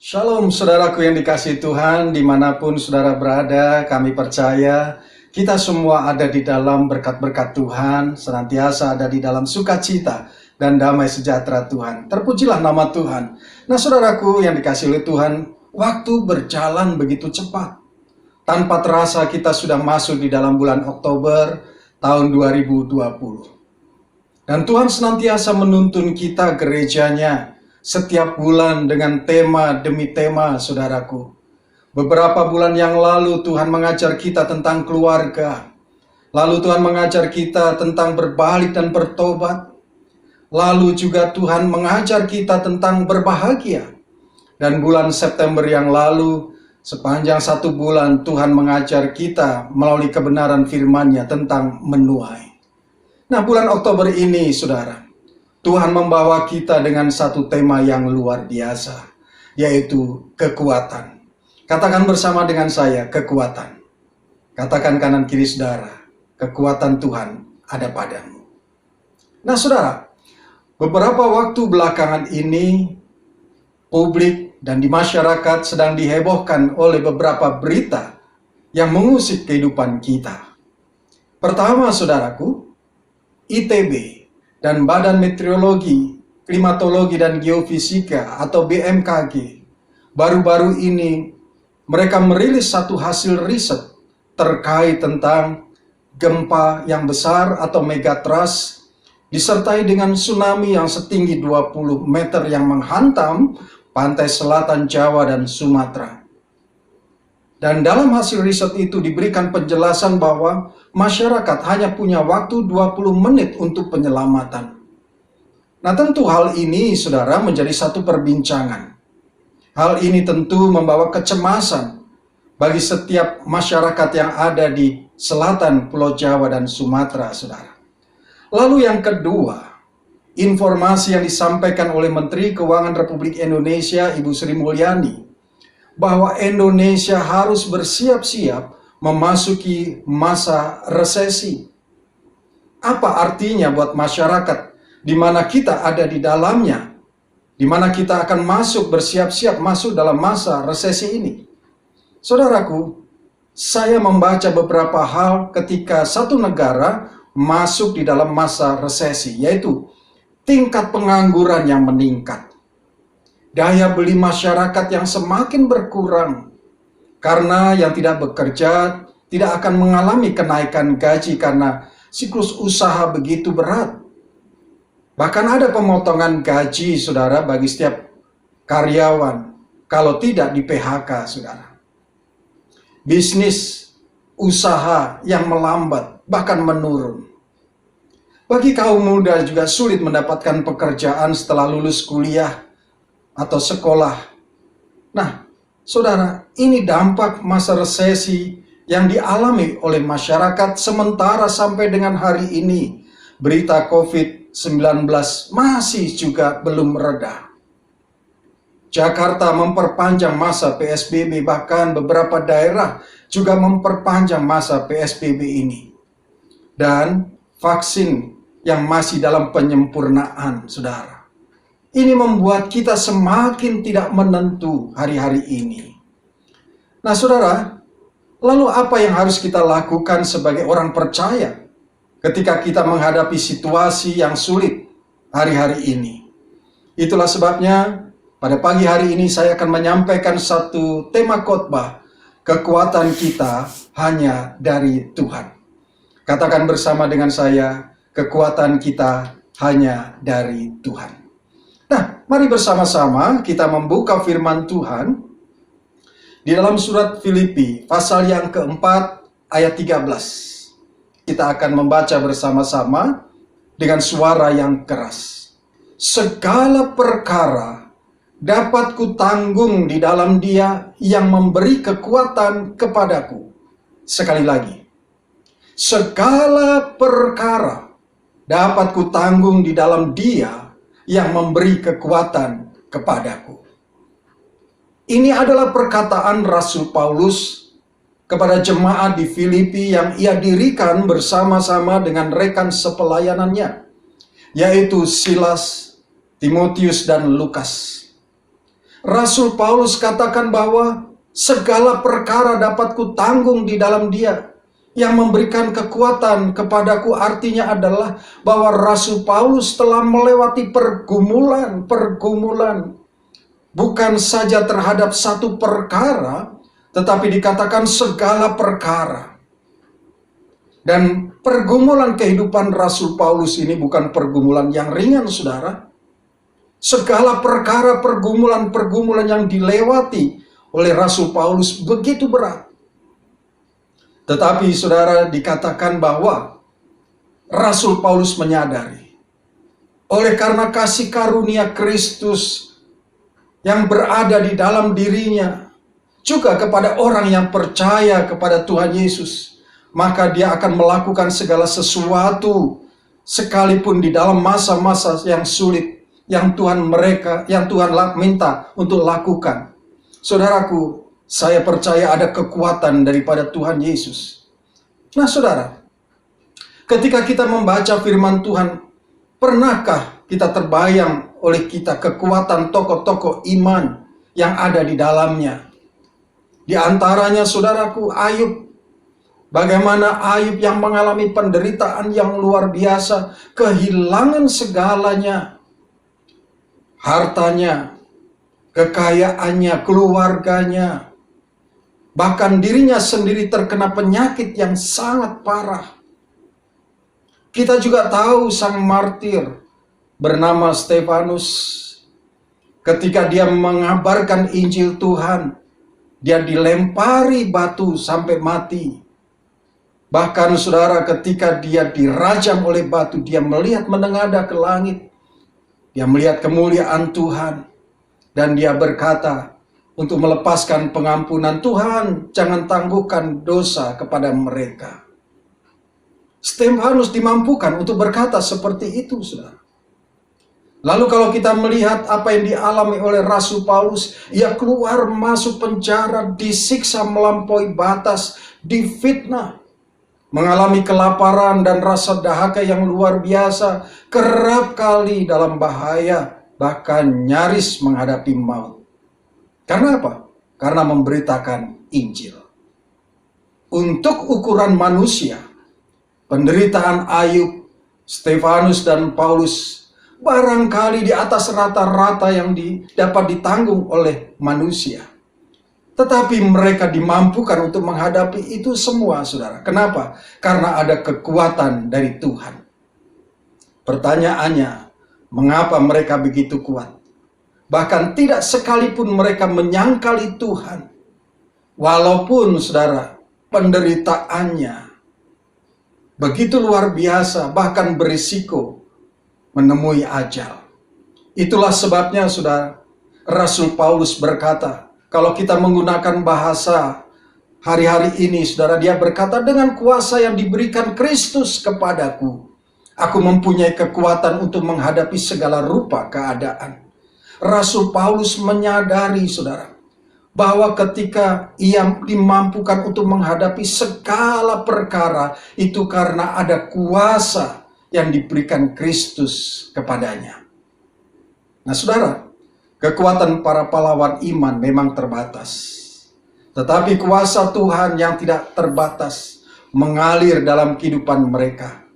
Shalom saudaraku yang dikasihi Tuhan, dimanapun saudara berada, kami percaya kita semua ada di dalam berkat-berkat Tuhan, senantiasa ada di dalam sukacita dan damai sejahtera Tuhan. Terpujilah nama Tuhan. Nah saudaraku yang dikasihi oleh Tuhan, waktu berjalan begitu cepat. Tanpa terasa kita sudah masuk di dalam bulan Oktober tahun 2020. Dan Tuhan senantiasa menuntun kita gerejanya setiap bulan dengan tema demi tema, saudaraku. Beberapa bulan yang lalu Tuhan mengajar kita tentang keluarga. Lalu Tuhan mengajar kita tentang berbalik dan bertobat. Lalu juga Tuhan mengajar kita tentang berbahagia. Dan bulan September yang lalu, sepanjang 1 bulan Tuhan mengajar kita melalui kebenaran firman-Nya tentang menuai. Nah, bulan Oktober ini, saudara, Tuhan membawa kita dengan satu tema yang luar biasa, yaitu kekuatan. Katakan bersama dengan saya, kekuatan. Katakan kanan kiri saudara, kekuatan Tuhan ada padamu. Nah saudara, beberapa waktu belakangan ini, publik dan di masyarakat sedang dihebohkan oleh beberapa berita yang mengusik kehidupan kita. Pertama saudaraku, ITB dan Badan Meteorologi, Klimatologi dan Geofisika atau BMKG baru-baru ini mereka merilis satu hasil riset terkait tentang gempa yang besar atau megatrust disertai dengan tsunami yang setinggi 20 meter yang menghantam pantai selatan Jawa dan Sumatera. Dan dalam hasil riset itu diberikan penjelasan bahwa masyarakat hanya punya waktu 20 menit untuk penyelamatan. Nah tentu hal ini saudara menjadi satu perbincangan. Hal ini tentu membawa kecemasan bagi setiap masyarakat yang ada di selatan Pulau Jawa dan Sumatera, saudara. Lalu yang kedua, informasi yang disampaikan oleh Menteri Keuangan Republik Indonesia Ibu Sri Mulyani bahwa Indonesia harus bersiap-siap memasuki masa resesi. Apa artinya buat masyarakat di mana kita ada di dalamnya, di mana kita akan bersiap-siap masuk dalam masa resesi ini? Saudaraku, saya membaca beberapa hal ketika satu negara masuk di dalam masa resesi, yaitu tingkat pengangguran yang meningkat, daya beli masyarakat yang semakin berkurang, karena yang tidak bekerja tidak akan mengalami kenaikan gaji karena siklus usaha begitu berat. Bahkan ada pemotongan gaji, saudara, bagi setiap karyawan kalau tidak di PHK, saudara. Bisnis usaha yang melambat, bahkan menurun. Bagi kaum muda juga sulit mendapatkan pekerjaan setelah lulus kuliah atau sekolah. Nah, saudara, ini dampak masa resesi yang dialami oleh masyarakat sementara sampai dengan hari ini berita COVID-19 masih juga belum mereda. Jakarta memperpanjang masa PSBB, bahkan beberapa daerah juga memperpanjang masa PSBB ini. Dan vaksin yang masih dalam penyempurnaan, saudara. Ini membuat kita semakin tidak menentu hari-hari ini. Nah saudara, lalu apa yang harus kita lakukan sebagai orang percaya ketika kita menghadapi situasi yang sulit hari-hari ini? Itulah sebabnya pada pagi hari ini saya akan menyampaikan satu tema khotbah, kekuatan kita hanya dari Tuhan. Katakan bersama dengan saya, kekuatan kita hanya dari Tuhan. Nah, mari bersama-sama kita membuka firman Tuhan di dalam surat Filipi, pasal yang keempat, ayat 13. Kita akan membaca bersama-sama dengan suara yang keras. Segala perkara dapat kutanggung di dalam Dia yang memberi kekuatan kepadaku. Sekali lagi. Segala perkara dapat kutanggung di dalam Dia yang memberi kekuatan kepadaku. Ini adalah perkataan Rasul Paulus kepada jemaat di Filipi yang ia dirikan bersama-sama dengan rekan sepelayanannya, yaitu Silas, Timotius, dan Lukas. Rasul Paulus katakan bahwa segala perkara dapat kutanggung di dalam Dia yang memberikan kekuatan kepadaku. Artinya adalah bahwa Rasul Paulus telah melewati pergumulan, bukan saja terhadap satu perkara, tetapi dikatakan segala perkara. Dan pergumulan kehidupan Rasul Paulus ini bukan pergumulan yang ringan, saudara. Segala perkara pergumulan yang dilewati oleh Rasul Paulus begitu berat. Tetapi saudara, dikatakan bahwa Rasul Paulus menyadari, oleh karena kasih karunia Kristus yang berada di dalam dirinya, juga kepada orang yang percaya kepada Tuhan Yesus, maka dia akan melakukan segala sesuatu, sekalipun di dalam masa-masa yang sulit, yang Tuhan minta untuk lakukan. Saudaraku, saya percaya ada kekuatan daripada Tuhan Yesus. Nah saudara, ketika kita membaca firman Tuhan, pernahkah kita terbayang oleh kita kekuatan tokoh-tokoh iman yang ada di dalamnya? Di antaranya saudaraku, Ayub. Bagaimana Ayub yang mengalami penderitaan yang luar biasa, kehilangan segalanya, hartanya, kekayaannya, keluarganya, bahkan dirinya sendiri terkena penyakit yang sangat parah. Kita juga tahu sang martir bernama Stefanus, ketika dia mengabarkan Injil Tuhan, dia dilempari batu sampai mati. Bahkan saudara, ketika dia dirajam oleh batu, dia melihat menengadah ke langit. Dia melihat kemuliaan Tuhan. Dan dia berkata untuk melepaskan pengampunan, Tuhan jangan tangguhkan dosa kepada mereka. Stefanus dimampukan untuk berkata seperti itu, saudara. Lalu kalau kita melihat apa yang dialami oleh Rasul Paulus, ia keluar masuk penjara, disiksa melampaui batas, difitnah, mengalami kelaparan dan rasa dahaga yang luar biasa, kerap kali dalam bahaya, bahkan nyaris menghadapi maut. Karena apa? Karena memberitakan Injil. Untuk ukuran manusia, penderitaan Ayub, Stefanus, dan Paulus barangkali di atas rata-rata yang dapat ditanggung oleh manusia. Tetapi mereka dimampukan untuk menghadapi itu semua, saudara. Kenapa? Karena ada kekuatan dari Tuhan. Pertanyaannya, mengapa mereka begitu kuat? Bahkan tidak sekalipun mereka menyangkali Tuhan. Walaupun, saudara, penderitaannya begitu luar biasa, bahkan berisiko menemui ajal. Itulah sebabnya, saudara, Rasul Paulus berkata, kalau kita menggunakan bahasa hari-hari ini, saudara, dia berkata, dengan kuasa yang diberikan Kristus kepadaku, aku mempunyai kekuatan untuk menghadapi segala rupa keadaan. Rasul Paulus menyadari, saudara, bahwa ketika ia dimampukan untuk menghadapi segala perkara, itu karena ada kuasa yang diberikan Kristus kepadanya. Nah saudara, kekuatan para pahlawan iman memang terbatas. Tetapi kuasa Tuhan yang tidak terbatas mengalir dalam kehidupan mereka.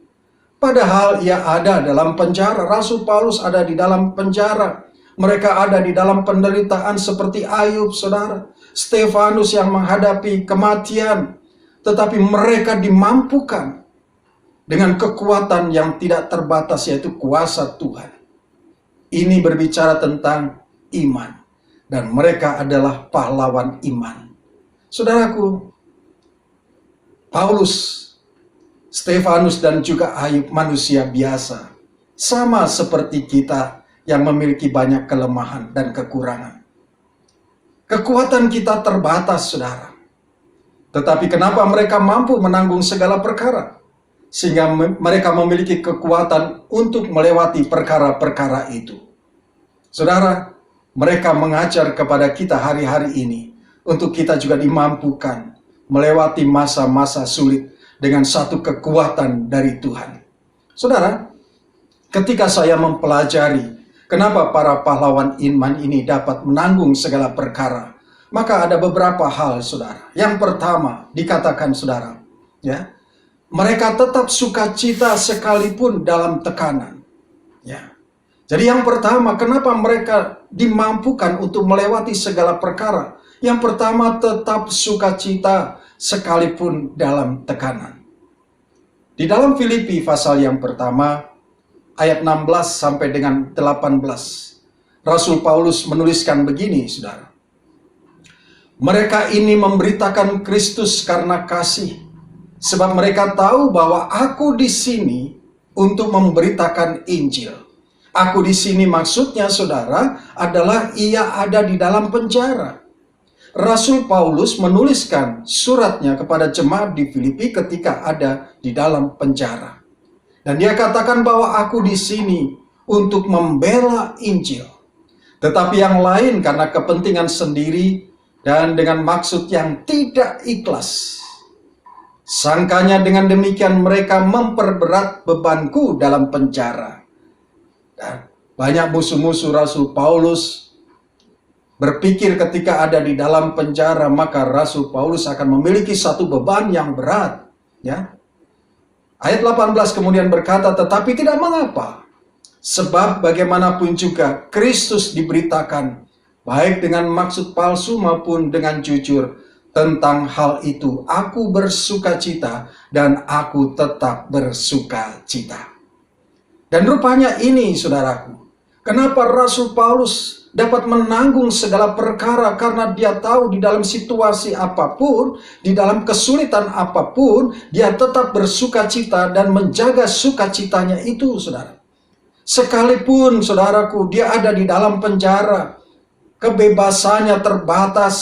Padahal ia ada dalam penjara. Rasul Paulus ada di dalam penjara. Mereka ada di dalam penderitaan seperti Ayub, saudara. Stefanus yang menghadapi kematian. Tetapi mereka dimampukan dengan kekuatan yang tidak terbatas, yaitu kuasa Tuhan. Ini berbicara tentang iman. Dan mereka adalah pahlawan iman. Saudaraku, Paulus, Stefanus, dan juga Ayub manusia biasa. Sama seperti kita yang memiliki banyak kelemahan dan kekurangan. Kekuatan kita terbatas, saudara. Tetapi kenapa mereka mampu menanggung segala perkara? Sehingga mereka memiliki kekuatan untuk melewati perkara-perkara itu. Saudara, mereka mengajar kepada kita hari-hari ini untuk kita juga dimampukan melewati masa-masa sulit dengan satu kekuatan dari Tuhan. Saudara, ketika saya mempelajari Kenapa para pahlawan iman ini dapat menanggung segala perkara? Maka ada beberapa hal, saudara. Yang pertama, dikatakan saudara, ya, mereka tetap sukacita sekalipun dalam tekanan. Ya. Jadi yang pertama, kenapa mereka dimampukan untuk melewati segala perkara? Yang pertama, tetap sukacita sekalipun dalam tekanan. Di dalam Filipi pasal yang pertama, ayat 16 sampai dengan 18, Rasul Paulus menuliskan begini, saudara. Mereka ini memberitakan Kristus karena kasih, sebab mereka tahu bahwa aku di sini untuk memberitakan Injil. Aku di sini maksudnya, saudara, adalah ia ada di dalam penjara. Rasul Paulus menuliskan suratnya kepada jemaat di Filipi ketika ada di dalam penjara. Dan dia katakan bahwa aku di sini untuk membela Injil. Tetapi yang lain karena kepentingan sendiri dan dengan maksud yang tidak ikhlas. Sangkanya dengan demikian mereka memperberat bebanku dalam penjara. Dan banyak musuh-musuh Rasul Paulus berpikir ketika ada di dalam penjara, maka Rasul Paulus akan memiliki satu beban yang berat. Ya. Ayat 18 kemudian berkata, tetapi tidak mengapa. Sebab bagaimanapun juga Kristus diberitakan, baik dengan maksud palsu maupun dengan jujur. Tentang hal itu aku bersukacita dan aku tetap bersukacita. Dan rupanya ini, saudaraku, kenapa Rasul Paulus dapat menanggung segala perkara, karena dia tahu di dalam situasi apapun, di dalam kesulitan apapun, dia tetap bersukacita dan menjaga sukacitanya itu, saudara. Sekalipun, saudaraku, dia ada di dalam penjara, kebebasannya terbatas,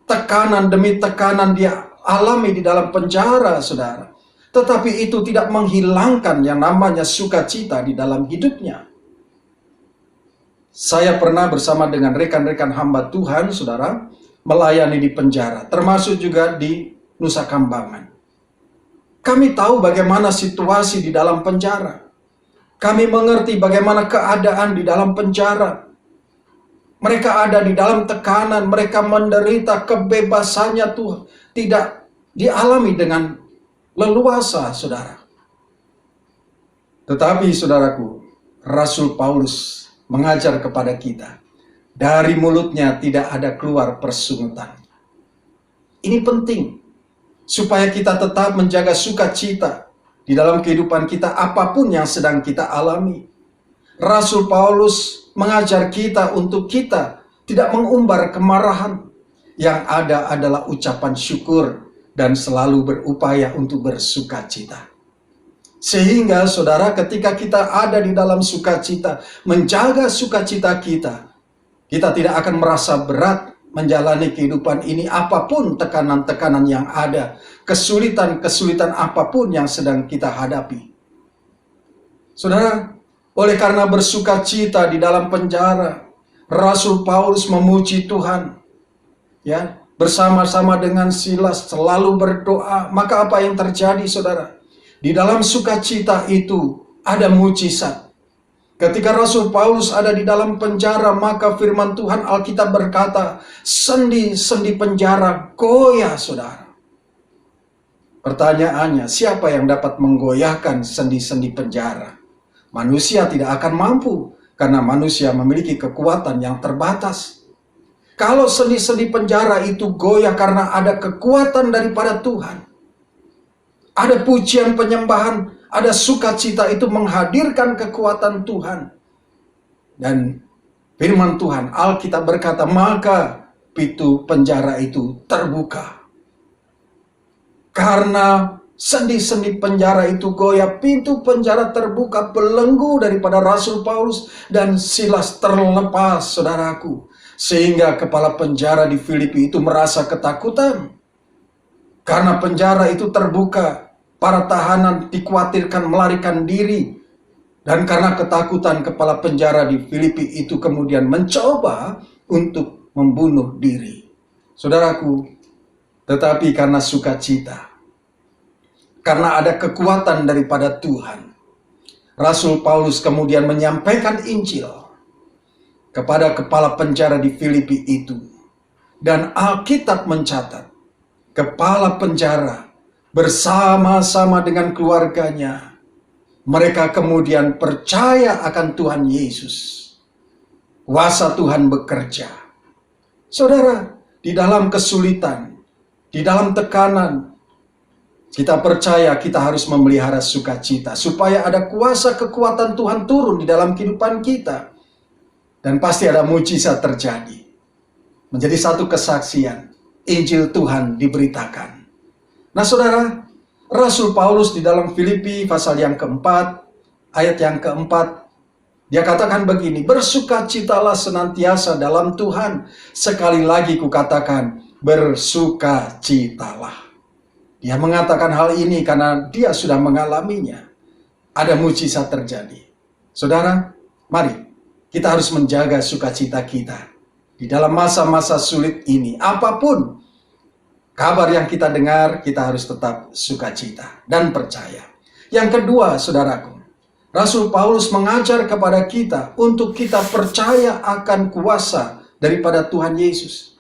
tekanan demi tekanan dia alami di dalam penjara, saudara. Tetapi itu tidak menghilangkan yang namanya sukacita di dalam hidupnya. Saya pernah bersama dengan rekan-rekan hamba Tuhan, saudara, melayani di penjara, termasuk juga di Nusa Kambangan. Kami tahu bagaimana situasi di dalam penjara. Kami mengerti bagaimana keadaan di dalam penjara. Mereka ada di dalam tekanan, mereka menderita, kebebasannya tuh tidak dialami dengan leluasa, saudara. Tetapi, saudaraku, Rasul Paulus mengajar kepada kita, dari mulutnya tidak ada keluar persungutan. Ini penting, supaya kita tetap menjaga sukacita di dalam kehidupan kita, apapun yang sedang kita alami. Rasul Paulus mengajar kita untuk kita tidak mengumbar kemarahan. Yang ada adalah ucapan syukur dan selalu berupaya untuk bersukacita. Sehingga saudara, ketika kita ada di dalam sukacita, menjaga sukacita kita, kita tidak akan merasa berat menjalani kehidupan ini, apapun tekanan-tekanan yang ada, kesulitan-kesulitan apapun yang sedang kita hadapi. Saudara, oleh karena bersukacita di dalam penjara, Rasul Paulus memuji Tuhan. Ya, bersama-sama dengan Silas selalu berdoa. Maka apa yang terjadi, saudara? Di dalam sukacita itu ada mujizat. Ketika Rasul Paulus ada di dalam penjara, maka firman Tuhan Alkitab berkata, sendi-sendi penjara goyah, saudara. Pertanyaannya, siapa yang dapat menggoyahkan sendi-sendi penjara? Manusia tidak akan mampu, karena manusia memiliki kekuatan yang terbatas. Kalau sendi-sendi penjara itu goyah karena ada kekuatan daripada Tuhan, ada pujian penyembahan, ada sukacita, itu menghadirkan kekuatan Tuhan. Dan firman Tuhan, Alkitab berkata, maka pintu penjara itu terbuka. Karena sendi-sendi penjara itu goyah, pintu penjara terbuka, belenggu daripada Rasul Paulus dan Silas terlepas, saudaraku. Sehingga kepala penjara di Filipi itu merasa ketakutan. Karena penjara itu terbuka, para tahanan dikhawatirkan melarikan diri. Dan karena ketakutan, kepala penjara di Filipi itu kemudian mencoba untuk membunuh diri. Saudaraku, tetapi karena sukacita, karena ada kekuatan daripada Tuhan, Rasul Paulus kemudian menyampaikan Injil kepada kepala penjara di Filipi itu. Dan Alkitab mencatat, kepala penjara bersama-sama dengan keluarganya, mereka kemudian percaya akan Tuhan Yesus. Kuasa Tuhan bekerja. Saudara, di dalam kesulitan, di dalam tekanan, kita percaya kita harus memelihara sukacita supaya ada kuasa kekuatan Tuhan turun di dalam kehidupan kita. Dan pasti ada mujizat terjadi. Menjadi satu kesaksian, Injil Tuhan diberitakan. Nah saudara, Rasul Paulus di dalam Filipi pasal yang keempat, ayat yang keempat, dia katakan begini, bersukacitalah senantiasa dalam Tuhan. Sekali lagi kukatakan, bersukacitalah. Dia mengatakan hal ini karena dia sudah mengalaminya. Ada mujizat terjadi. Saudara, mari kita harus menjaga sukacita kita. Di dalam masa-masa sulit ini, apapun kabar yang kita dengar, kita harus tetap sukacita dan percaya. Yang kedua, saudaraku, Rasul Paulus mengajar kepada kita untuk kita percaya akan kuasa daripada Tuhan Yesus.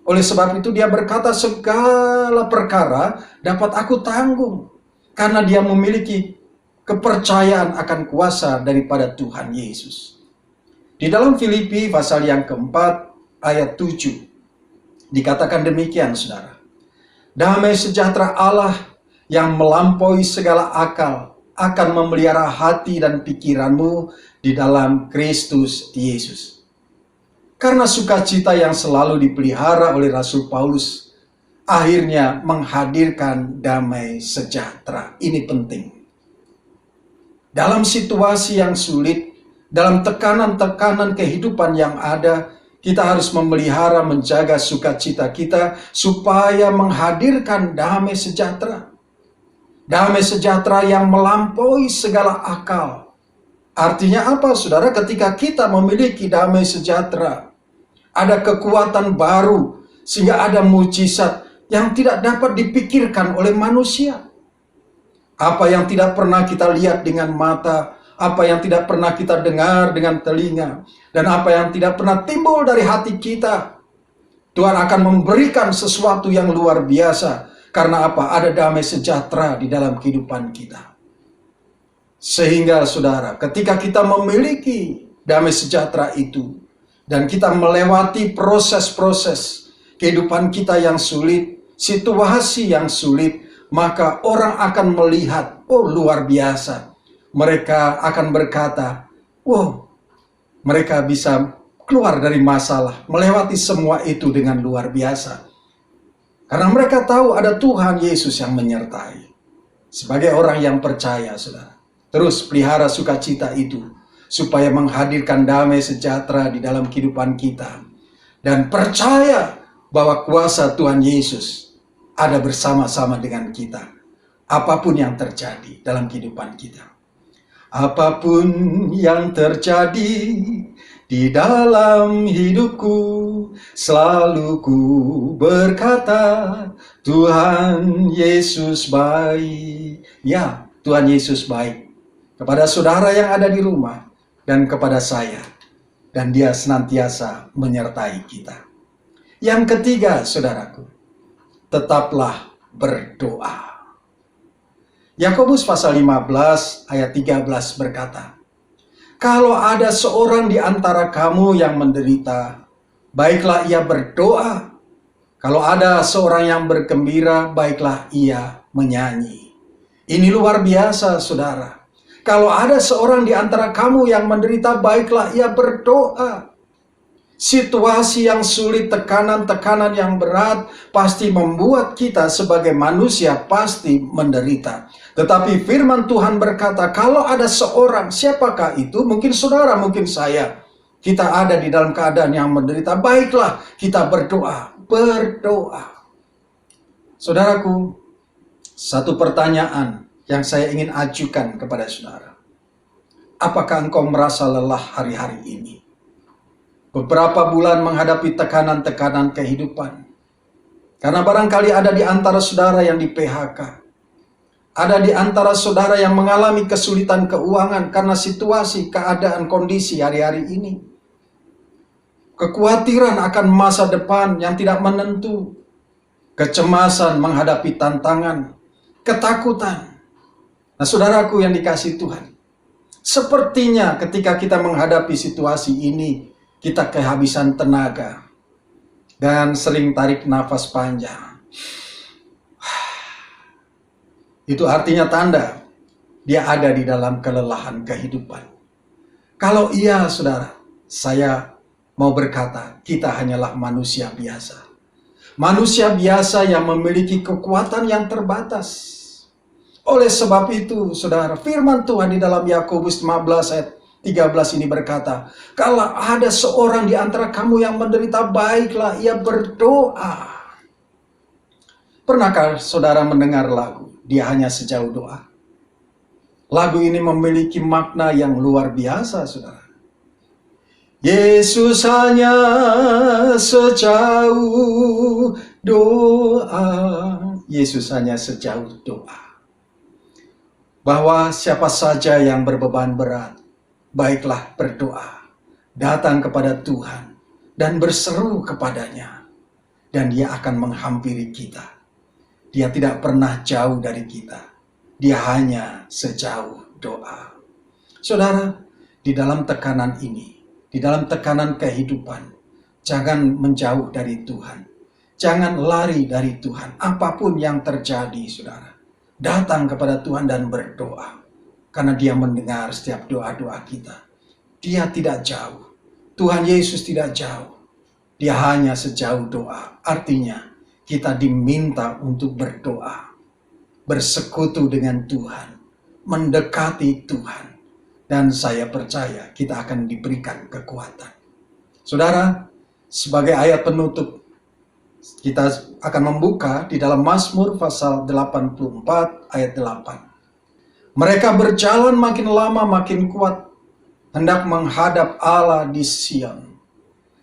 Oleh sebab itu dia berkata, segala perkara dapat aku tanggung, karena dia memiliki kepercayaan akan kuasa daripada Tuhan Yesus. Di dalam Filipi pasal yang keempat, ayat 7, dikatakan demikian, saudara. Damai sejahtera Allah yang melampaui segala akal akan memelihara hati dan pikiranmu di dalam Kristus Yesus. Karena sukacita yang selalu dipelihara oleh Rasul Paulus, akhirnya menghadirkan damai sejahtera. Ini penting. Dalam situasi yang sulit, dalam tekanan-tekanan kehidupan yang ada, kita harus memelihara, menjaga sukacita kita supaya menghadirkan damai sejahtera. Damai sejahtera yang melampaui segala akal. Artinya apa, saudara? Ketika kita memiliki damai sejahtera, ada kekuatan baru, sehingga ada mujizat yang tidak dapat dipikirkan oleh manusia. Apa yang tidak pernah kita lihat dengan mata, apa yang tidak pernah kita dengar dengan telinga, dan apa yang tidak pernah timbul dari hati kita, Tuhan akan memberikan sesuatu yang luar biasa. Karena apa? Ada damai sejahtera di dalam kehidupan kita. Sehingga saudara, ketika kita memiliki damai sejahtera itu, dan kita melewati proses-proses kehidupan kita yang sulit, situasi yang sulit, maka orang akan melihat, oh luar biasa. Mereka akan berkata, wow, mereka bisa keluar dari masalah, melewati semua itu dengan luar biasa. Karena mereka tahu ada Tuhan Yesus yang menyertai. Sebagai orang yang percaya, saudara, terus pelihara sukacita itu, supaya menghadirkan damai sejahtera di dalam kehidupan kita. Dan percaya bahwa kuasa Tuhan Yesus ada bersama-sama dengan kita. Apapun yang terjadi dalam kehidupan kita. Apapun yang terjadi di dalam hidupku, selalu ku berkata, Tuhan Yesus baik. Ya, Tuhan Yesus baik. Kepada saudara yang ada di rumah, dan kepada saya. Dan dia senantiasa menyertai kita. Yang ketiga, saudaraku, tetaplah berdoa. Yakobus pasal 15 ayat 13 berkata, kalau ada seorang di antara kamu yang menderita, baiklah ia berdoa. Kalau ada seorang yang bergembira, baiklah ia menyanyi. Ini luar biasa, saudara. Kalau ada seorang di antara kamu yang menderita, baiklah ia berdoa. Situasi yang sulit, tekanan-tekanan yang berat, pasti membuat kita sebagai manusia pasti menderita. Tetapi firman Tuhan berkata, kalau ada seorang, siapakah itu? Mungkin saudara, mungkin saya. Kita ada di dalam keadaan yang menderita, baiklah kita berdoa. Berdoa. Saudaraku, satu pertanyaan yang saya ingin ajukan kepada saudara. Apakah engkau merasa lelah hari-hari ini? Beberapa bulan menghadapi tekanan-tekanan kehidupan. Karena barangkali ada di antara saudara yang di PHK. Ada di antara saudara yang mengalami kesulitan keuangan karena situasi, keadaan, kondisi hari-hari ini. Kekhawatiran akan masa depan yang tidak menentu. Kecemasan menghadapi tantangan. Ketakutan. Nah, saudaraku yang dikasihi Tuhan, sepertinya ketika kita menghadapi situasi ini, kita kehabisan tenaga dan sering tarik nafas panjang. Itu artinya tanda dia ada di dalam kelelahan kehidupan. Kalau iya, saudara, saya mau berkata, kita hanyalah manusia biasa. Manusia biasa yang memiliki kekuatan yang terbatas. Oleh sebab itu, saudara, firman Tuhan di dalam Yakobus 15 ayat 13 ini berkata, kalau ada seorang di antara kamu yang menderita, baiklah ia berdoa. Pernahkah saudara mendengar lagu, Dia Hanya Sejauh Doa? Lagu ini memiliki makna yang luar biasa, saudara. Yesus hanya sejauh doa. Yesus hanya sejauh doa. Bahwa siapa saja yang berbeban berat, baiklah berdoa, datang kepada Tuhan, dan berseru kepadanya. Dan Dia akan menghampiri kita. Dia tidak pernah jauh dari kita. Dia hanya sejauh doa. Saudara, di dalam tekanan ini, di dalam tekanan kehidupan, jangan menjauh dari Tuhan. Jangan lari dari Tuhan. Apapun yang terjadi, saudara, datang kepada Tuhan dan berdoa. Karena Dia mendengar setiap doa-doa kita. Dia tidak jauh. Tuhan Yesus tidak jauh. Dia hanya sejauh doa. Artinya, kita diminta untuk berdoa. Bersekutu dengan Tuhan. Mendekati Tuhan. Dan saya percaya kita akan diberikan kekuatan. Saudara, sebagai ayat penutup, kita akan membuka di dalam Mazmur pasal 84 ayat 8. Mereka berjalan makin lama makin kuat, hendak menghadap Allah di Sion.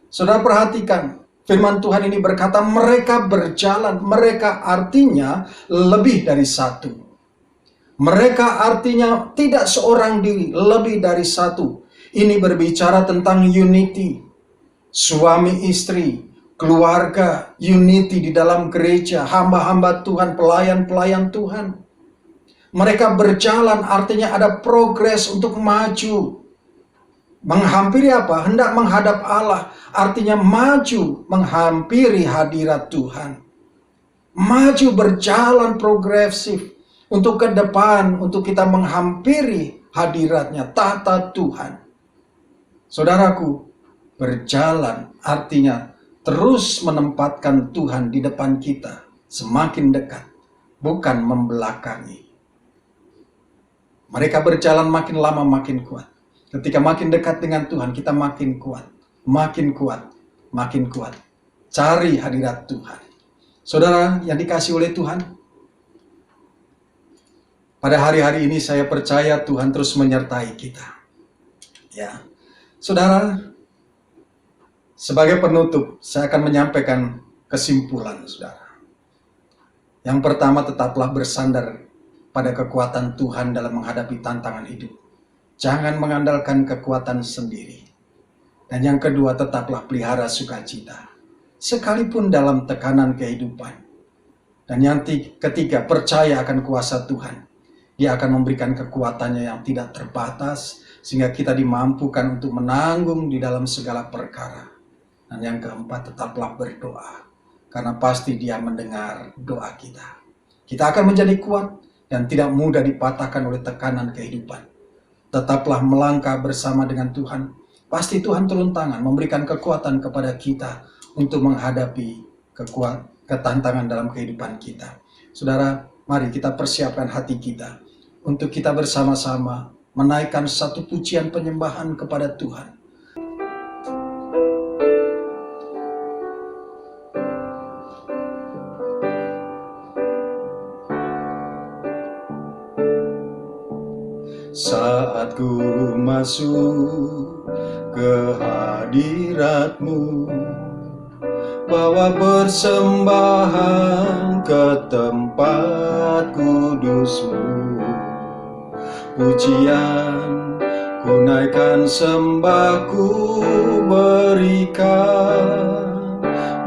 Saudara perhatikan, firman Tuhan ini berkata mereka berjalan. Mereka artinya lebih dari satu. Mereka artinya tidak seorang diri, lebih dari satu. Ini berbicara tentang unity. Suami istri, keluarga, unity di dalam gereja, hamba-hamba Tuhan, pelayan-pelayan Tuhan. Mereka berjalan artinya ada progres untuk maju. Menghampiri apa? Hendak menghadap Allah. Artinya maju menghampiri hadirat Tuhan. Maju berjalan progresif untuk ke depan, untuk kita menghampiri hadiratnya, tahta Tuhan. Saudaraku, berjalan artinya terus menempatkan Tuhan di depan kita, semakin dekat, bukan membelakangi. Mereka berjalan makin lama makin kuat. Ketika makin dekat dengan Tuhan, kita makin kuat, makin kuat, makin kuat. Cari hadirat Tuhan. Saudara yang dikasihi oleh Tuhan, pada hari-hari ini saya percaya Tuhan terus menyertai kita. Ya, saudara, sebagai penutup, saya akan menyampaikan kesimpulan, saudara. Yang pertama, tetaplah bersandar pada kekuatan Tuhan dalam menghadapi tantangan hidup. Jangan mengandalkan kekuatan sendiri. Dan yang kedua, tetaplah pelihara sukacita, sekalipun dalam tekanan kehidupan. Dan yang ketiga, percaya akan kuasa Tuhan. Dia akan memberikan kekuatannya yang tidak terbatas, sehingga kita dimampukan untuk menanggung di dalam segala perkara. Dan yang keempat, tetaplah berdoa. Karena pasti Dia mendengar doa kita. Kita akan menjadi kuat dan tidak mudah dipatahkan oleh tekanan kehidupan. Tetaplah melangkah bersama dengan Tuhan. Pasti Tuhan turun tangan memberikan kekuatan kepada kita untuk menghadapi ketantangan dalam kehidupan kita. Saudara, mari kita persiapkan hati kita untuk kita bersama-sama menaikkan satu pujian penyembahan kepada Tuhan. Saat ku masuk ke hadirat-Mu, bawa persembahan ke tempat kudus-Mu. Pujian ku naikkan, sembahku berikan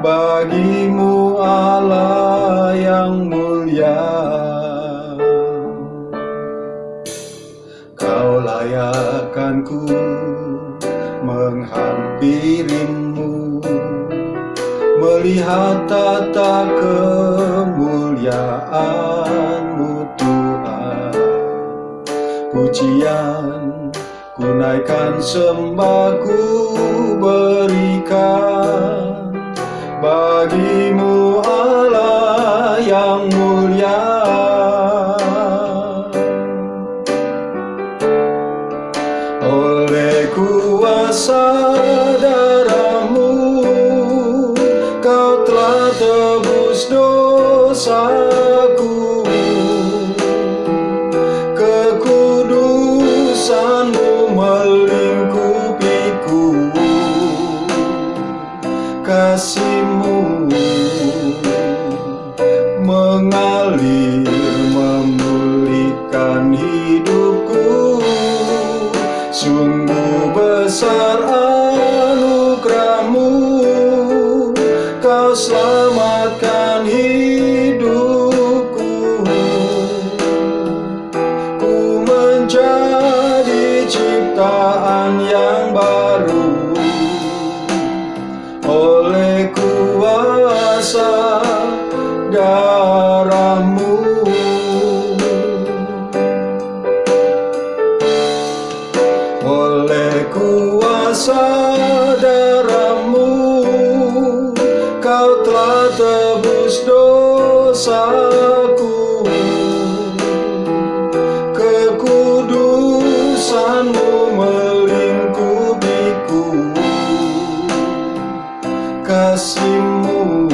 bagi-Mu Allah yang mulia. Kau layakkan ku menghampiri-Mu, melihat tata kemuliaan-Mu Tuhan. Pujian ku naikkan, sembahku berikan bagi-Mu Allah yang mulia. Oleh kuasa darah-Mu, Kau telah tebus dosaku. Kekudusan-Mu melingkupiku, kasih-Mu mengalir memulihkan hidupku. Sungguh besar anugerah-Mu, Kau selamatkan hidupku. Ku menjadi ciptaan yang baru oleh kuasa darah-Mu. Oleh kuasa darah-Mu, Kau telah tebus dosaku. Kekudusan-Mu melingkupiku, kasih-Mu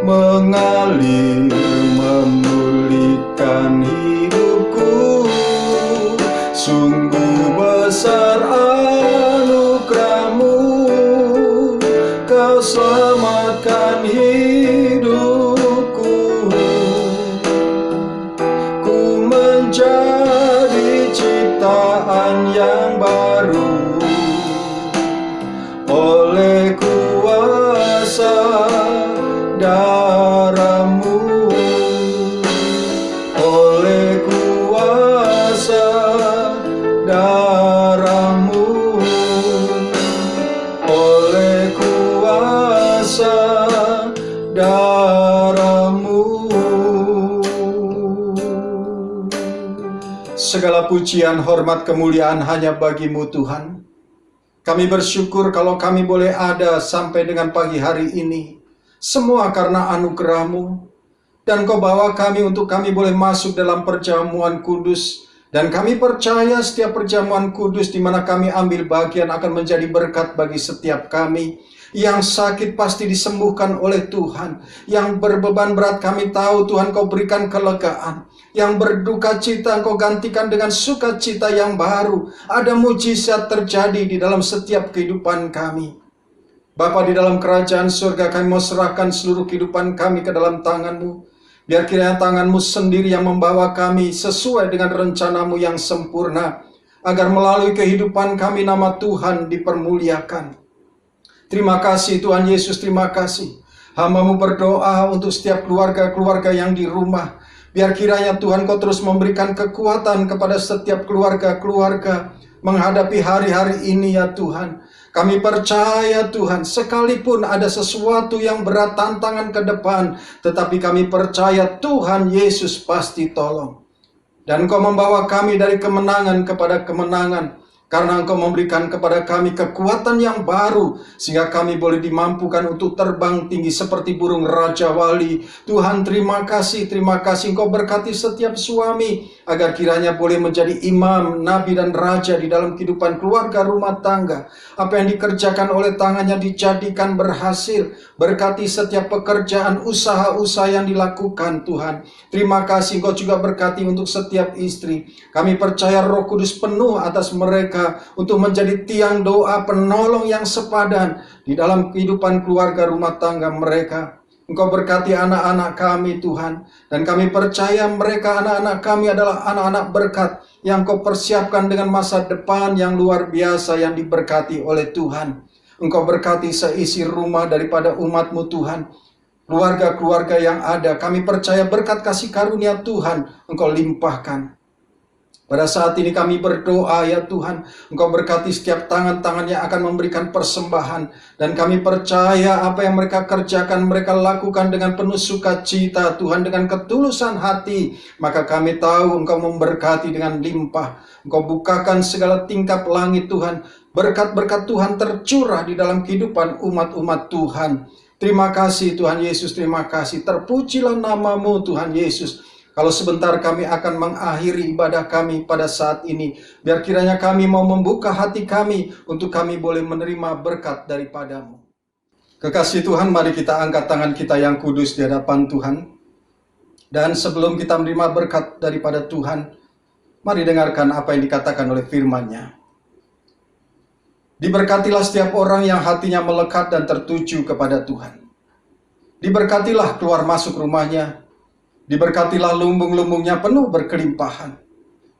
mengalir memulihkan hidupku. Sungguh besar anugerah-Mu, Kau selamatkan hidupku. Ku menjadi ciptaan yang baru oleh kuasa darah-Mu. Oleh kuasa darah-Mu, oleh kuasa darah-Mu. Segala pujian, hormat, kemuliaan hanya bagi-Mu Tuhan. Kami bersyukur kalau kami boleh ada sampai dengan pagi hari ini. Semua karena anugerah-Mu. Dan Kau bawa kami untuk kami boleh masuk dalam perjamuan kudus. Dan kami percaya setiap perjamuan kudus di mana kami ambil bagian akan menjadi berkat bagi setiap kami. Yang sakit pasti disembuhkan oleh Tuhan. Yang berbeban berat kami tahu Tuhan Kau berikan kelegaan. Yang berduka cita Kau gantikan dengan sukacita yang baru. Ada mujizat terjadi di dalam setiap kehidupan kami. Bapa di dalam kerajaan surga, kami mau serahkan seluruh kehidupan kami ke dalam tangan-Mu. Biar kiranya tangan-Mu sendiri yang membawa kami sesuai dengan rencana-Mu yang sempurna. Agar melalui kehidupan kami nama Tuhan dipermuliakan. Terima kasih Tuhan Yesus, terima kasih. Hamba-Mu berdoa untuk setiap keluarga-keluarga yang di rumah. Biar kiranya Tuhan Kau terus memberikan kekuatan kepada setiap keluarga-keluarga menghadapi hari-hari ini ya Tuhan. Kami percaya Tuhan, sekalipun ada sesuatu yang berat tantangan ke depan, tetapi kami percaya Tuhan Yesus pasti tolong. Dan Engkau membawa kami dari kemenangan kepada kemenangan. Karena Engkau memberikan kepada kami kekuatan yang baru, sehingga kami boleh dimampukan untuk terbang tinggi seperti burung Raja Wali. Tuhan terima kasih Engkau berkati setiap suami, agar kiranya boleh menjadi imam, nabi dan raja di dalam kehidupan keluarga rumah tangga. Apa yang dikerjakan oleh tangannya dijadikan berhasil. Berkati setiap pekerjaan, usaha-usaha yang dilakukan Tuhan. Terima kasih Engkau juga berkati untuk setiap istri. Kami percaya Roh Kudus penuh atas mereka. mereka untuk menjadi tiang doa penolong yang sepadan di dalam kehidupan keluarga rumah tangga mereka. Engkau berkati anak-anak kami Tuhan, dan kami percaya mereka anak-anak kami adalah anak-anak berkat yang Kau persiapkan dengan masa depan yang luar biasa yang diberkati oleh Tuhan. Engkau berkati seisi rumah daripada umat-Mu Tuhan. Keluarga-keluarga yang ada, kami percaya berkat kasih karunia Tuhan Engkau limpahkan. Pada saat ini kami berdoa ya Tuhan, Engkau berkati setiap tangan-tangan yang akan memberikan persembahan. Dan kami percaya apa yang mereka kerjakan, mereka lakukan dengan penuh sukacita Tuhan, dengan ketulusan hati. Maka kami tahu Engkau memberkati dengan limpah. Engkau bukakan segala tingkap langit Tuhan. Berkat-berkat Tuhan tercurah di dalam kehidupan umat-umat Tuhan. Terima kasih Tuhan Yesus, terima kasih. Terpujilah nama-Mu Tuhan Yesus. Kalau sebentar kami akan mengakhiri ibadah kami pada saat ini, biar kiranya kami mau membuka hati kami untuk kami boleh menerima berkat daripada-Mu. Kekasih Tuhan, mari kita angkat tangan kita yang kudus di hadapan Tuhan. Dan sebelum kita menerima berkat daripada Tuhan, mari dengarkan apa yang dikatakan oleh firman-Nya. Diberkatilah setiap orang yang hatinya melekat dan tertuju kepada Tuhan. Diberkatilah keluar masuk rumahnya. Diberkatilah lumbung-lumbungnya penuh berkelimpahan.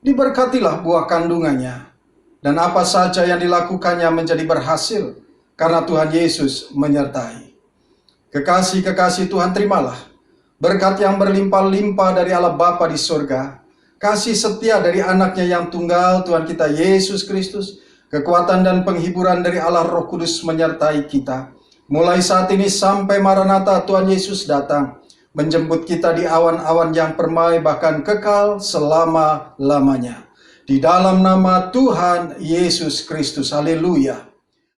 Diberkatilah buah kandungannya. Dan apa saja yang dilakukannya menjadi berhasil, karena Tuhan Yesus menyertai. Kekasih-kekasih Tuhan, terimalah berkat yang berlimpah-limpah dari Allah Bapa di surga, kasih setia dari anaknya yang tunggal Tuhan kita Yesus Kristus, kekuatan dan penghiburan dari Allah Roh Kudus menyertai kita. Mulai saat ini sampai Maranatha Tuhan Yesus datang, menjemput kita di awan-awan yang permai bahkan kekal selama-lamanya. Di dalam nama Tuhan Yesus Kristus. Haleluya.